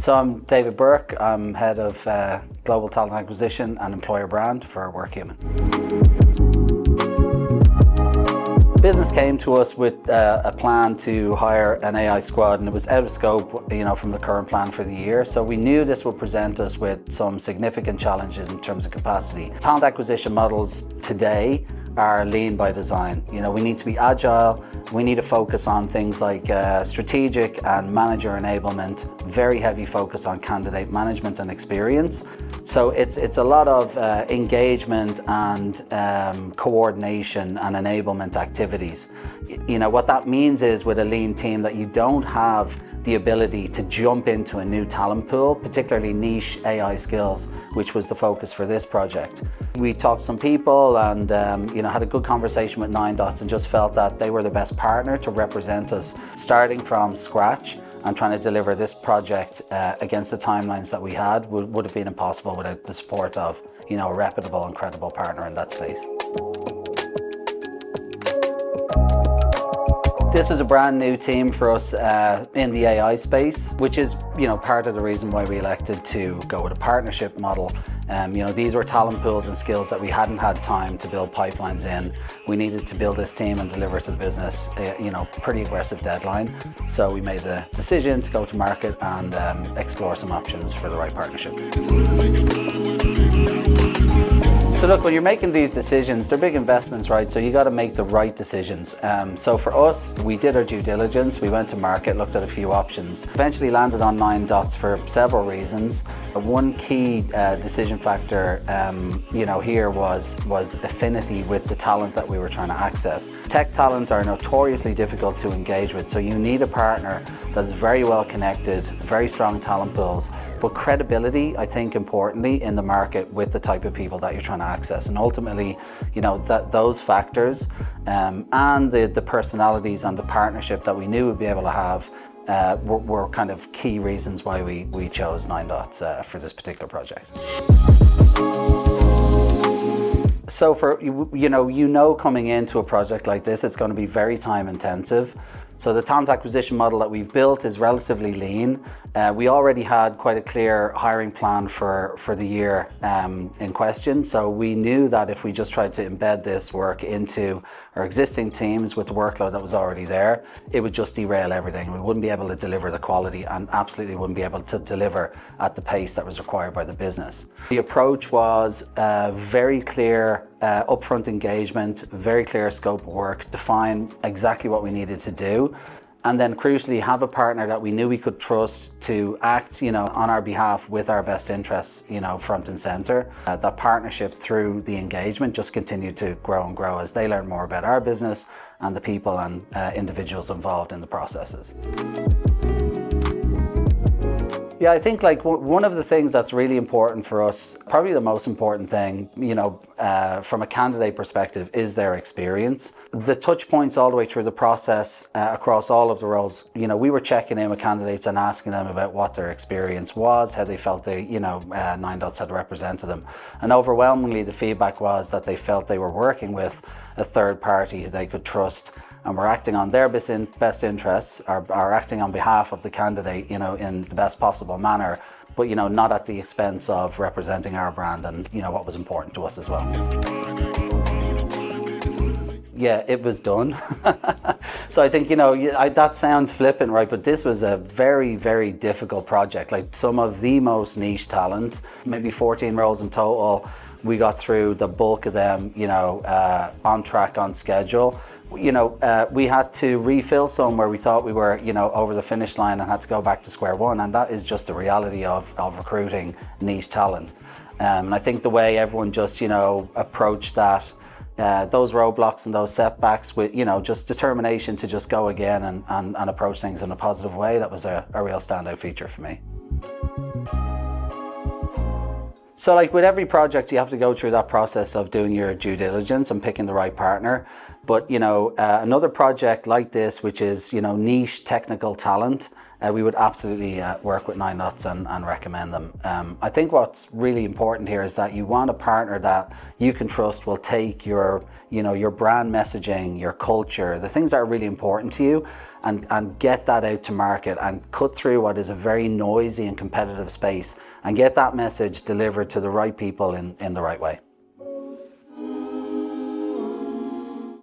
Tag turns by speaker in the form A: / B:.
A: So I'm David Burke. I'm head of Global Talent Acquisition and Employer Brand for Workhuman. Business came to us with a plan to hire an AI squad, and it was out of scope, from the current plan for the year. So we knew this would present us with some significant challenges in terms of capacity. Talent acquisition models today are lean by design. We need to be agile. We need to focus on things like strategic and manager enablement, very heavy focus on candidate management and experience. So it's a lot of engagement and coordination and enablement activities. What that means is with a lean team that you don't have the ability to jump into a new talent pool, particularly niche AI skills, which was the focus for this project. We talked to some people and had a good conversation with NineDots and just felt that they were the best partner to represent us, starting from scratch and trying to deliver this project against the timelines that we had would have been impossible without the support of a reputable and credible partner in that space. This was a brand new team for us in the AI space, which is part of the reason why we elected to go with a partnership model. These were talent pools and skills that we hadn't had time to build pipelines in. We needed to build this team and deliver to the business, pretty aggressive deadline. So we made the decision to go to market and explore some options for the right partnership. So look, when you're making these decisions, they're big investments, right? So you got to make the right decisions. So for us, we did our due diligence. We went to market, looked at a few options. Eventually landed on NineDots for several reasons. One key decision factor, here was affinity with the talent that we were trying to access. Tech talent are notoriously difficult to engage with, so you need a partner that's very well connected, very strong talent pools, but credibility, I think, importantly, in the market with the type of people that you're trying to access. And ultimately, those factors and the personalities and the partnership that we knew we'd be able to have were kind of key reasons why we chose NineDots for this particular project. So for coming into a project like this, it's going to be very time intensive. So the talent acquisition model that we've built is relatively lean. We already had quite a clear hiring plan for the year in question. So we knew that if we just tried to embed this work into our existing teams with the workload that was already there, it would just derail everything. We wouldn't be able to deliver the quality and absolutely wouldn't be able to deliver at the pace that was required by the business. The approach was very clear upfront engagement, very clear scope of work, define exactly what we needed to do, and then crucially have a partner that we knew we could trust to act on our behalf with our best interests front and center. That partnership through the engagement just continued to grow and grow as they learn more about our business and the people and individuals involved in the processes. Yeah, I think one of the things that's really important for us, probably the most important thing, from a candidate perspective, is their experience. The touch points all the way through the process across all of the roles. We were checking in with candidates and asking them about what their experience was, how they felt NineDots had represented them. And overwhelmingly, the feedback was that they felt they were working with a third party who they could trust, and we're acting on their best interests, are acting on behalf of the candidate, in the best possible manner, but not at the expense of representing our brand and what was important to us as well. Yeah, it was done. So I think that sounds flippant, right? But this was a very, very difficult project. Like some of the most niche talent, maybe 14 roles in total. We got through the bulk of them, on track, on schedule. We had to refill some where we thought we were, over the finish line and had to go back to square one. And that is just the reality of recruiting niche talent. And I think the way everyone just, approached that, those roadblocks and those setbacks with, just determination to just go again and approach things in a positive way, that was a real standout feature for me. So with every project, you have to go through that process of doing your due diligence and picking the right partner. But another project like this, which is niche technical talent, we would absolutely work with NineDots and recommend them. I think what's really important here is that you want a partner that you can trust will take your brand messaging, your culture, the things that are really important to you, and get that out to market and cut through what is a very noisy and competitive space and get that message delivered to the right people in the right way.